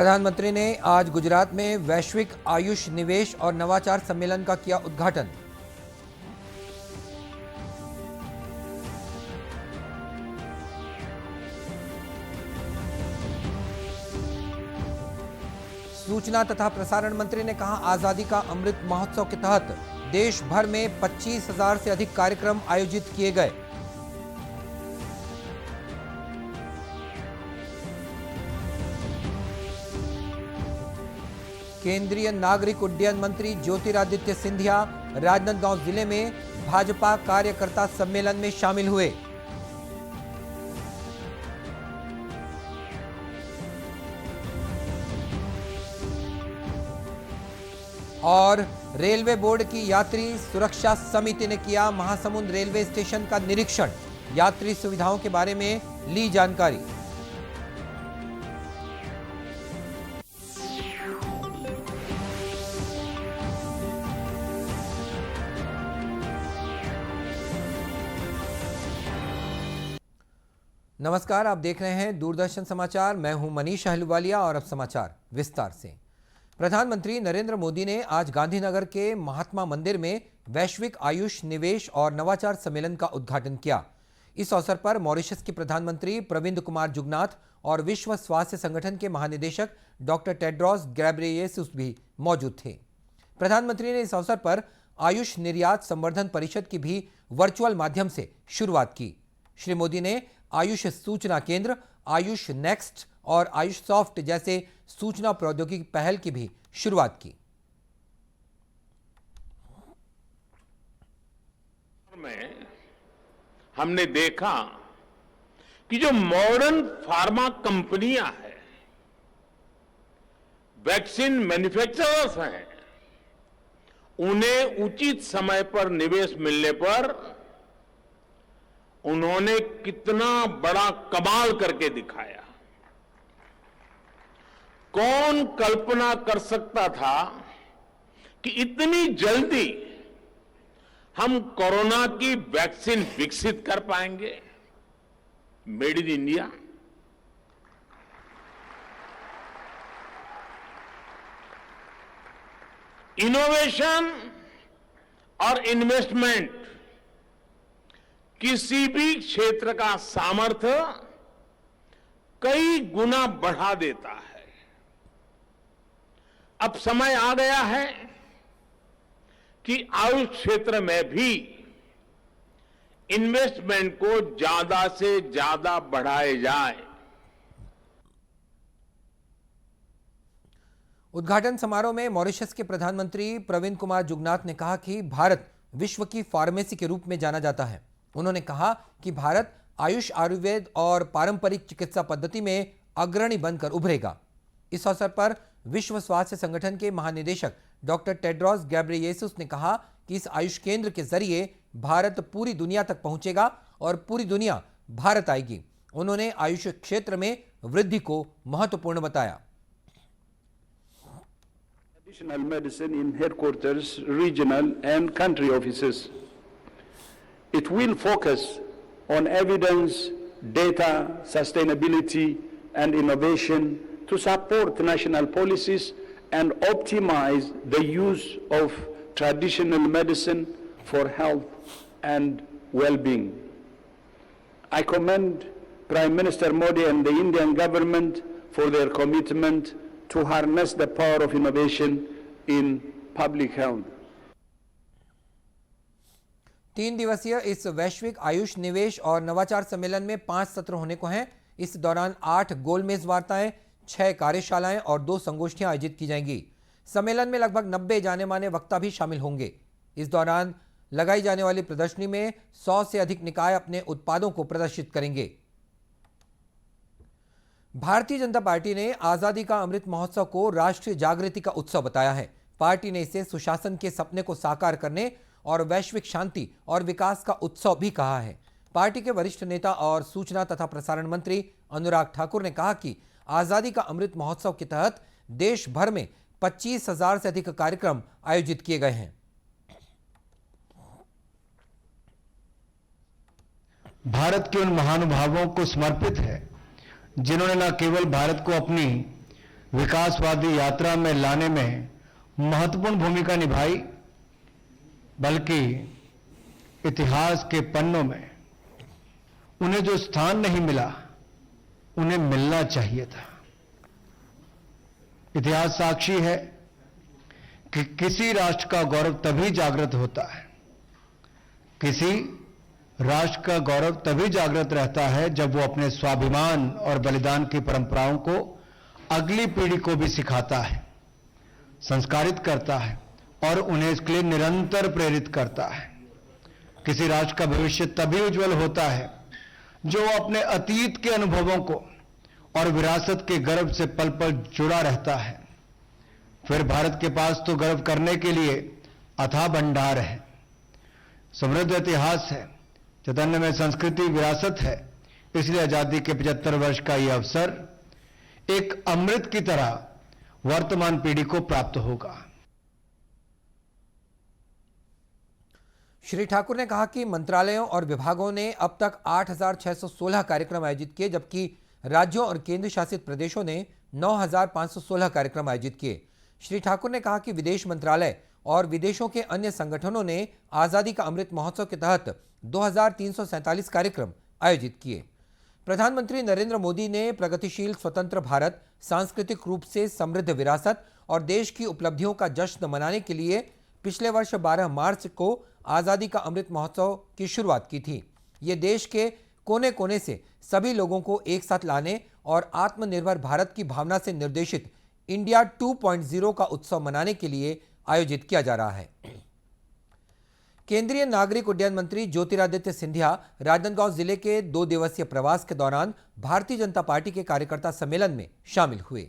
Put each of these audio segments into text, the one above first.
प्रधानमंत्री ने आज गुजरात में वैश्विक आयुष निवेश और नवाचार सम्मेलन का किया उद्घाटन। सूचना तथा प्रसारण मंत्री ने कहा, आजादी का अमृत महोत्सव के तहत देश भर में 25,000 से अधिक कार्यक्रम आयोजित किए गए। केंद्रीय नागरिक उड्डयन मंत्री ज्योतिरादित्य सिंधिया राजनांदगांव जिले में भाजपा कार्यकर्ता सम्मेलन में शामिल हुए। और रेलवे बोर्ड की यात्री सुरक्षा समिति ने किया महासमुंद रेलवे स्टेशन का निरीक्षण, यात्री सुविधाओं के बारे में ली जानकारी। नमस्कार, आप देख रहे हैं दूरदर्शन समाचार। मैं हूं मनीष अहलुवालिया और अब समाचार विस्तार से। प्रधानमंत्री नरेंद्र मोदी ने आज गांधीनगर के महात्मा मंदिर में वैश्विक आयुष निवेश और नवाचार सम्मेलन का उद्घाटन किया। इस अवसर पर मॉरिशस के प्रधानमंत्री प्रविंद कुमार जुगनाथ और विश्व स्वास्थ्य संगठन के महानिदेशक डॉक्टर टेड्रोस गैब्रिएसस भी मौजूद थे। प्रधानमंत्री ने इस अवसर पर आयुष निर्यात संवर्धन परिषद की भी वर्चुअल माध्यम से शुरुआत की। श्री मोदी ने आयुष सूचना केंद्र, आयुष नेक्स्ट और आयुष सॉफ्ट जैसे सूचना प्रौद्योगिकी पहल की भी शुरुआत की। में हमने देखा कि जो मॉडर्न फार्मा कंपनियां हैं, वैक्सीन मैन्युफैक्चरर्स हैं, उन्हें उचित समय पर निवेश मिलने पर उन्होंने कितना बड़ा कमाल करके दिखाया। कौन कल्पना कर सकता था कि इतनी जल्दी हम कोरोना की वैक्सीन विकसित कर पाएंगे। Made in India. इनोवेशन और इन्वेस्टमेंट किसी भी क्षेत्र का सामर्थ्य कई गुना बढ़ा देता है। अब समय आ गया है कि आयुष क्षेत्र में भी इन्वेस्टमेंट को ज्यादा से ज्यादा बढ़ाए जाए। उद्घाटन समारोह में मॉरिशस के प्रधानमंत्री प्रविंद कुमार जुगनाथ ने कहा कि भारत विश्व की फार्मेसी के रूप में जाना जाता है। उन्होंने कहा कि भारत आयुष, आयुर्वेद और पारंपरिक चिकित्सा पद्धति में अग्रणी बनकर उभरेगा। इस अवसर पर विश्व स्वास्थ्य संगठन के महानिदेशक डॉक्टर टेड्रोस गैब्रिएसस ने कहा कि इस आयुष केंद्र के जरिए भारत पूरी दुनिया तक पहुंचेगा और पूरी दुनिया भारत आएगी। उन्होंने आयुष क्षेत्र में वृद्धि को महत्वपूर्ण बताया। Traditional medicine in headquarters, regional and country offices. It will focus on evidence, data, sustainability and innovation to support national policies and optimize the use of traditional medicine for health and well-being. I commend Prime Minister Modi and the Indian government for their commitment to harness the power of innovation in public health. 3 दिवसीय इस वैश्विक आयुष निवेश और नवाचार सम्मेलन में 5 सत्र होने को हैं। इस दौरान 8 गोलमेज वार्ताएं, 6 कार्यशालाएं और 2 संगोष्ठियां आयोजित की जाएंगी। सम्मेलन में लगभग 90 जाने माने वक्ता भी शामिल होंगे। इस दौरान लगाई जाने वाली प्रदर्शनी में 100 से अधिक निकाय अपने उत्पादों को प्रदर्शित करेंगे। भारतीय जनता पार्टी ने आजादी का अमृत महोत्सव को राष्ट्रीय जागृति का उत्सव बताया है। पार्टी ने इसे सुशासन के सपने को साकार करने और वैश्विक शांति और विकास का उत्सव भी कहा है। पार्टी के वरिष्ठ नेता और सूचना तथा प्रसारण मंत्री अनुराग ठाकुर ने कहा कि आजादी का अमृत महोत्सव के तहत देश भर में 25,000 से अधिक कार्यक्रम आयोजित किए गए हैं। भारत के उन महानुभावों को समर्पित है जिन्होंने न केवल भारत को अपनी विकासवादी यात्रा में लाने में महत्वपूर्ण भूमिका निभाई, बल्कि इतिहास के पन्नों में उन्हें जो स्थान नहीं मिला, उन्हें मिलना चाहिए था। इतिहास साक्षी है कि किसी राष्ट्र का गौरव तभी जागृत होता है, किसी राष्ट्र का गौरव तभी जागृत रहता है जब वो अपने स्वाभिमान और बलिदान की परंपराओं को अगली पीढ़ी को भी सिखाता है, संस्कारित करता है और उन्हें इसके लिए निरंतर प्रेरित करता है। किसी राष्ट्र का भविष्य तभी उज्जवल होता है जो अपने अतीत के अनुभवों को और विरासत के गर्व से पल पल जुड़ा रहता है। फिर भारत के पास तो गर्व करने के लिए अथाह भंडार है, समृद्ध इतिहास है, चैतन्यमय संस्कृति विरासत है। इसलिए आजादी के 75 वर्ष का यह अवसर एक अमृत की तरह वर्तमान पीढ़ी को प्राप्त होगा। श्री ठाकुर ने कहा कि मंत्रालयों और विभागों ने अब तक 8,616 कार्यक्रम आयोजित किए, जबकि राज्यों और केंद्र शासित प्रदेशों ने 9,516 कार्यक्रम आयोजित किए। श्री ठाकुर ने कहा कि विदेश मंत्रालय और विदेशों के अन्य संगठनों ने आजादी का अमृत महोत्सव के तहत 2,347 कार्यक्रम आयोजित किए। प्रधानमंत्री नरेंद्र मोदी ने प्रगतिशील स्वतंत्र भारत, सांस्कृतिक रूप से समृद्ध विरासत और देश की उपलब्धियों का जश्न मनाने के लिए पिछले वर्ष 12 मार्च को आजादी का अमृत महोत्सव की शुरुआत की थी। ये देश के कोने कोने से सभी लोगों को एक साथ लाने और आत्मनिर्भर भारत की भावना से निर्देशित इंडिया 2.0 का उत्सव मनाने के लिए आयोजित किया जा रहा है। केंद्रीय नागरिक उड्डयन मंत्री ज्योतिरादित्य सिंधिया राजनांदगांव जिले के 2 दिवसीय प्रवास के दौरान भारतीय जनता पार्टी के कार्यकर्ता सम्मेलन में शामिल हुए।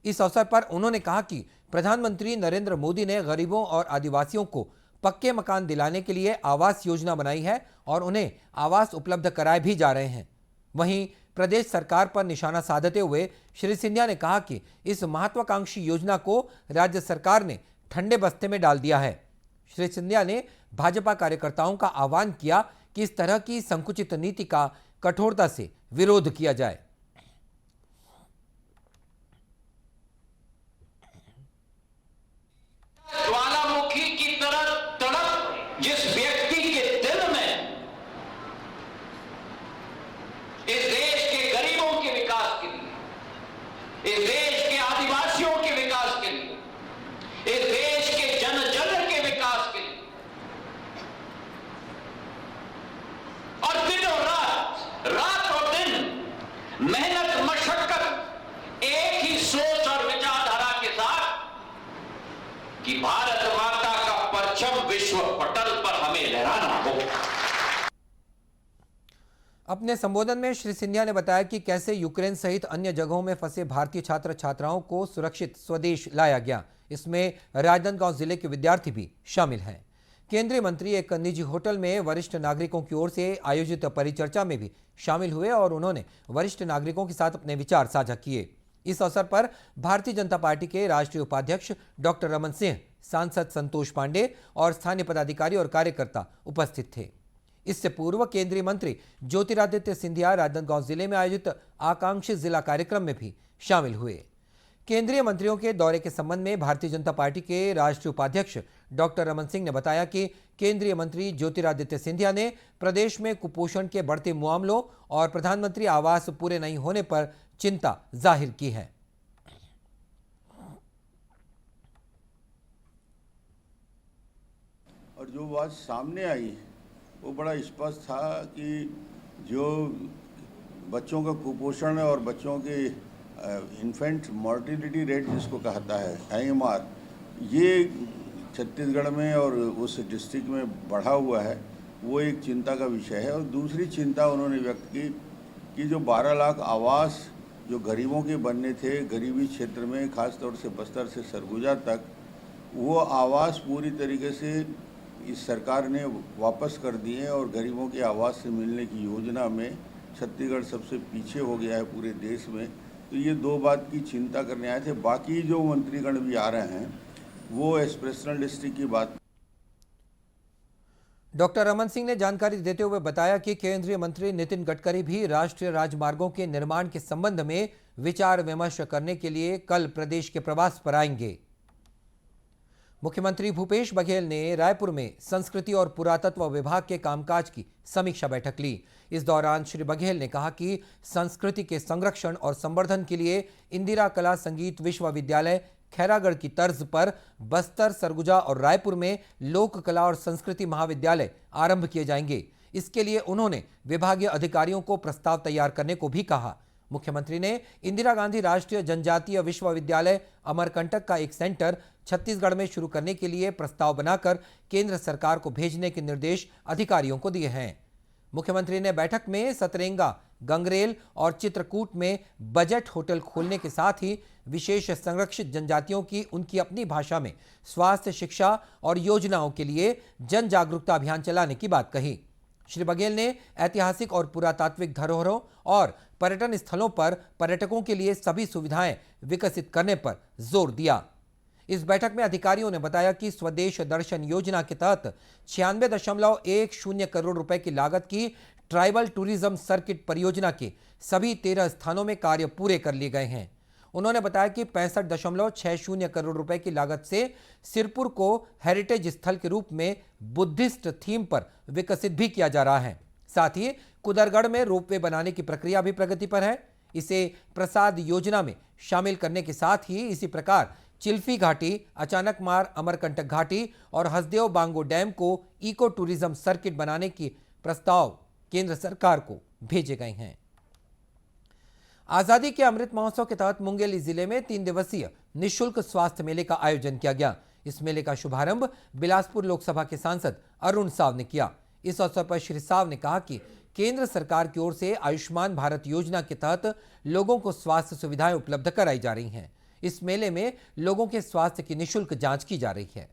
इस अवसर पर उन्होंने कहा कि प्रधानमंत्री नरेंद्र मोदी ने गरीबों और आदिवासियों को पक्के मकान दिलाने के लिए आवास योजना बनाई है और उन्हें आवास उपलब्ध कराए भी जा रहे हैं। वहीं प्रदेश सरकार पर निशाना साधते हुए श्री सिंधिया ने कहा कि इस महत्वाकांक्षी योजना को राज्य सरकार ने ठंडे बस्ते में डाल दिया है। श्री सिंधिया ने भाजपा कार्यकर्ताओं का आह्वान किया कि इस तरह की संकुचित नीति का कठोरता से विरोध किया जाए। ज्वालामुखी की तरह तड़प जिस व्यक्ति के दिल में इस देश के गरीबों के विकास के लिए, इस देश के आदिवासियों के विकास के लिए, इस देश के जन जन के विकास के लिए और दिनों रात और दिन मेहनत मशक्कत एक ही सोच और विचारधारा के साथ कि भारत माता का परचम विश्व पटल पर हमें लहराना हो। अपने संबोधन में श्री सिंधिया ने बताया कि कैसे यूक्रेन सहित अन्य जगहों में फंसे भारतीय छात्र छात्राओं को सुरक्षित स्वदेश लाया गया। इसमें राजनांदगांव जिले के विद्यार्थी भी शामिल हैं। केंद्रीय मंत्री एक निजी होटल में वरिष्ठ नागरिकों की ओर से आयोजित परिचर्चा में भी शामिल हुए और उन्होंने वरिष्ठ नागरिकों के साथ अपने विचार साझा किए। इस अवसर पर भारतीय जनता पार्टी के राष्ट्रीय उपाध्यक्ष डॉक्टर रमन सिंह, सांसद संतोष पांडे और स्थानीय पदाधिकारी और कार्यकर्ता उपस्थित थे। इससे पूर्व केंद्रीय मंत्री ज्योतिरादित्य सिंधिया राजनांदगांव जिले में आयोजित आकांक्षी जिला कार्यक्रम में भी शामिल हुए। केंद्रीय मंत्रियों के दौरे के संबंध में भारतीय जनता पार्टी के राष्ट्रीय उपाध्यक्ष डॉक्टर रमन सिंह ने बताया कि केंद्रीय मंत्री ज्योतिरादित्य सिंधिया ने प्रदेश में कुपोषण के बढ़ते मामलों और प्रधानमंत्री आवास पूरे नहीं होने पर चिंता जाहिर की है। और जो बात सामने आई वो बड़ा स्पष्ट था कि जो बच्चों का कुपोषण और बच्चों के इन्फेंट मॉर्टिलिटी रेट जिसको कहता है IMR, ये छत्तीसगढ़ में और उस डिस्ट्रिक्ट में बढ़ा हुआ है, वो एक चिंता का विषय है। और दूसरी चिंता उन्होंने व्यक्त की कि जो 12 लाख आवास जो गरीबों के बनने थे गरीबी क्षेत्र में, खास तौर से बस्तर से सरगुजा तक, वो आवास पूरी तरीके से इस सरकार ने वापस कर दिए और गरीबों के आवास से मिलने की योजना में छत्तीसगढ़ सबसे पीछे हो गया है पूरे देश में। तो ये 2 बात की चिंता करने आए थे। बाकी जो मंत्रीगण भी आ रहे हैं वो एस्पिरेशनल डिस्ट्रिक्ट की बात। डॉक्टर रमन सिंह ने जानकारी देते हुए बताया कि केंद्रीय मंत्री नितिन गडकरी भी राष्ट्रीय राजमार्गों के निर्माण के संबंध में विचार विमर्श करने के लिए कल प्रदेश के प्रवास पर आएंगे। मुख्यमंत्री भूपेश बघेल ने रायपुर में संस्कृति और पुरातत्व विभाग के कामकाज की समीक्षा बैठक ली। इस दौरान श्री बघेल ने कहा कि संस्कृति के संरक्षण और संवर्धन के लिए इंदिरा कला संगीत विश्वविद्यालय खैरागढ़ की तर्ज पर बस्तर, सरगुजा और रायपुर में लोक कला और संस्कृति महाविद्यालय आरंभ किए जाएंगे। इसके लिए उन्होंने विभागीय अधिकारियों को प्रस्ताव तैयार करने को भी कहा। मुख्यमंत्री ने इंदिरा गांधी राष्ट्रीय जनजातीय विश्वविद्यालय अमरकंटक का एक सेंटर छत्तीसगढ़ में शुरू करने के लिए प्रस्ताव बनाकर केंद्र सरकार को भेजने के निर्देश अधिकारियों को दिए हैं। मुख्यमंत्री ने बैठक में सतरेंगा, गंगरेल और चित्रकूट में बजट होटल खोलने के साथ ही विशेष संरक्षित जनजातियों की उनकी अपनी भाषा में स्वास्थ्य, शिक्षा और योजनाओं के लिए जन जागरूकता अभियान चलाने की बात कही। श्री बघेल ने ऐतिहासिक और पुरातात्विक धरोहरों और पर्यटन स्थलों पर पर्यटकों के लिए सभी सुविधाएं विकसित करने पर जोर दिया। इस बैठक में अधिकारियों ने बताया कि स्वदेश दर्शन योजना के तहत 96.10 करोड़ रुपए की लागत की ट्राइबल टूरिज्म सर्किट परियोजना के सभी 13 स्थानों में कार्य पूरे कर लिए गए हैं। उन्होंने बताया कि 65.60 करोड़ रुपए की लागत से सिरपुर को हेरिटेज स्थल के रूप में बुद्धिस्ट थीम पर विकसित भी किया जा रहा है। साथ ही कुदरगढ़ में रोपवे बनाने की प्रक्रिया भी प्रगति पर है। इसे प्रसाद योजना में शामिल करने के साथ ही इसी प्रकार चिल्फी घाटी, अचानक मार, अमरकंटक घाटी और हसदेव बांगो डैम को इको टूरिज्म सर्किट बनाने की प्रस्ताव केंद्र सरकार को भेजे गए हैं। आजादी के अमृत महोत्सव के तहत मुंगेली जिले में 3 दिवसीय निःशुल्क स्वास्थ्य मेले का आयोजन किया गया। इस मेले का शुभारंभ बिलासपुर लोकसभा के सांसद अरुण साव ने किया। इस अवसर पर श्री साव ने कहा कि केंद्र सरकार की ओर से आयुष्मान भारत योजना के तहत लोगों को स्वास्थ्य सुविधाएं उपलब्ध कराई जा रही हैं। इस मेले में लोगों के स्वास्थ्य की निःशुल्क जांच की जा रही है।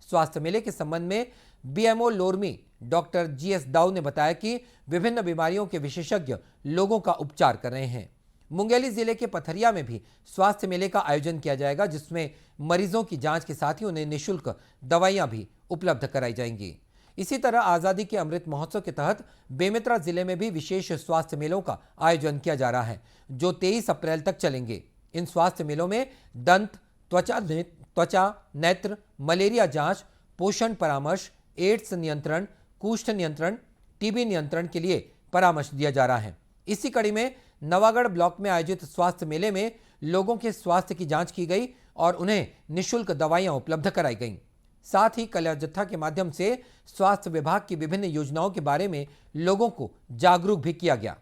स्वास्थ्य मेले के संबंध में बीएमओ लोरमी डॉक्टर जीएस दाऊ ने बताया कि विभिन्न बीमारियों के विशेषज्ञ लोगों का उपचार कर रहे हैं। मुंगेली जिले के पथरिया में भी स्वास्थ्य मेले का आयोजन किया जाएगा, जिसमें मरीजों की जांच के साथ ही उन्हें निःशुल्क दवाइयां भी उपलब्ध कराई जाएंगी। इसी तरह आजादी के अमृत महोत्सव के तहत बेमेतरा जिले में भी विशेष स्वास्थ्य मेलों का आयोजन किया जा रहा है, जो 23 अप्रैल तक चलेंगे। इन स्वास्थ्य मेलों में दंत, त्वचा, नेत्र, मलेरिया जांच, पोषण परामर्श, एड्स नियंत्रण, कुष्ठ नियंत्रण, टीबी नियंत्रण के लिए परामर्श दिया जा रहा है। इसी कड़ी में नवागढ़ ब्लॉक में आयोजित स्वास्थ्य मेले में लोगों के स्वास्थ्य की जांच की गई और उन्हें निःशुल्क दवाइयां उपलब्ध कराई गईं। साथ ही कल्या जत्था के माध्यम से स्वास्थ्य विभाग की विभिन्न योजनाओं के बारे में लोगों को जागरूक भी किया गया।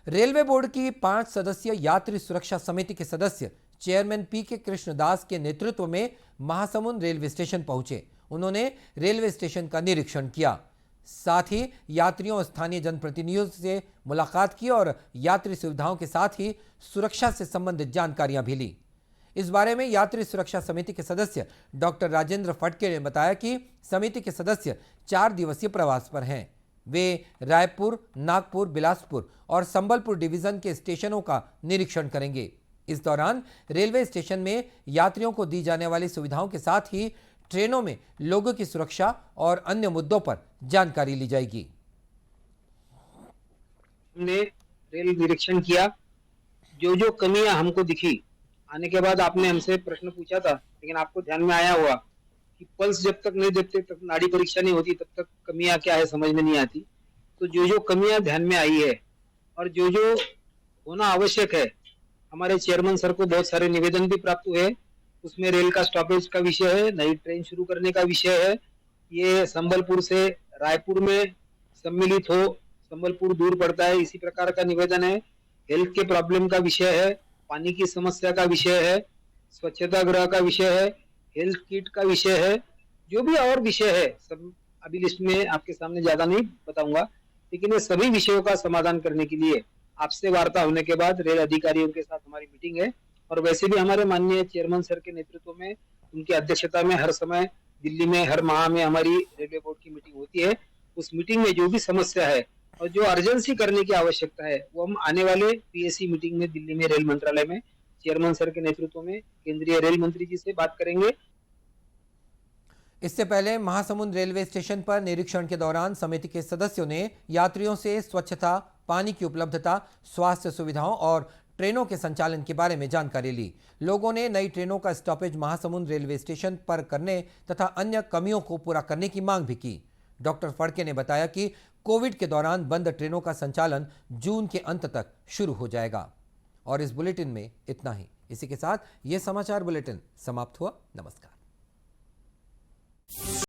रेलवे बोर्ड की 5 सदस्यीय यात्री सुरक्षा समिति के सदस्य चेयरमैन पीके कृष्णदास के नेतृत्व में महासमुंद रेलवे स्टेशन पहुंचे। उन्होंने रेलवे स्टेशन का निरीक्षण किया। साथ ही यात्रियों और स्थानीय जनप्रतिनिधियों से मुलाकात की और यात्री सुविधाओं के साथ ही सुरक्षा से संबंधित जानकारियां भी ली। इस बारे में यात्री सुरक्षा समिति के सदस्य डॉक्टर राजेंद्र फटके ने बताया कि समिति के सदस्य 4 दिवसीय प्रवास पर हैं। वे रायपुर, नागपुर, बिलासपुर और संबलपुर डिवीजन के स्टेशनों का निरीक्षण करेंगे। इस दौरान रेलवे स्टेशन में यात्रियों को दी जाने वाली सुविधाओं के साथ ही ट्रेनों में लोगों की सुरक्षा और अन्य मुद्दों पर जानकारी ली जाएगी। हमने रेल निरीक्षण किया, जो कमियां हमको दिखी, आने के बाद आपने हमसे प्रश्न पूछा था, लेकिन आपको ध्यान में आया हुआ कि पल्स जब तक नहीं देखते तब नाड़ी परीक्षा नहीं होती, तब तक कमियां क्या है समझ में नहीं आती। तो जो कमियां ध्यान में आई है और जो होना आवश्यक है, हमारे चेयरमैन सर को बहुत सारे निवेदन भी प्राप्त हुए। उसमें रेल का स्टॉपेज का विषय है, नई ट्रेन शुरू करने का विषय है, ये संबलपुर से रायपुर में सम्मिलित हो, संबलपुर दूर पड़ता है, इसी प्रकार का निवेदन है। हेल्थ के प्रॉब्लम का विषय है, पानी की समस्या का विषय है, स्वच्छता गृह का विषय है, हेल्थ किट का विषय है, जो भी और विषय है सब अभी लिस्ट में आपके सामने ज्यादा नहीं बताऊंगा, लेकिन ये सभी विषयों का समाधान करने के लिए आपसे वार्ता होने के बाद रेल अधिकारियों के साथ हमारी मीटिंग है। और वैसे भी हमारे माननीय चेयरमैन सर के नेतृत्व में, उनकी अध्यक्षता में हर समय दिल्ली में हर माह में हमारी रेलवे बोर्ड की मीटिंग होती है। उस मीटिंग में जो भी समस्या है और जो अर्जेंसी करने की आवश्यकता है, वो हम आने वाले पीएससी मीटिंग में दिल्ली में रेल मंत्रालय में चेयरमैन सर के नेतृत्व में केंद्रीय रेल मंत्री जी से बात करेंगे। इससे पहले महासमुंद रेलवे स्टेशन पर निरीक्षण के दौरान समिति के सदस्यों ने यात्रियों से स्वच्छता, पानी की उपलब्धता, स्वास्थ्य सुविधाओं और ट्रेनों के संचालन के बारे में जानकारी ली। लोगों ने नई ट्रेनों का स्टॉपेज महासमुंद रेलवे स्टेशन पर करने तथा अन्य कमियों को पूरा करने की मांग भी की। डॉक्टर फड़के ने बताया कि कोविड के दौरान बंद ट्रेनों का संचालन जून के अंत तक शुरू हो जाएगा। और इस बुलेटिन में इतना ही। इसी के साथ यह समाचार बुलेटिन समाप्त हुआ। नमस्कार।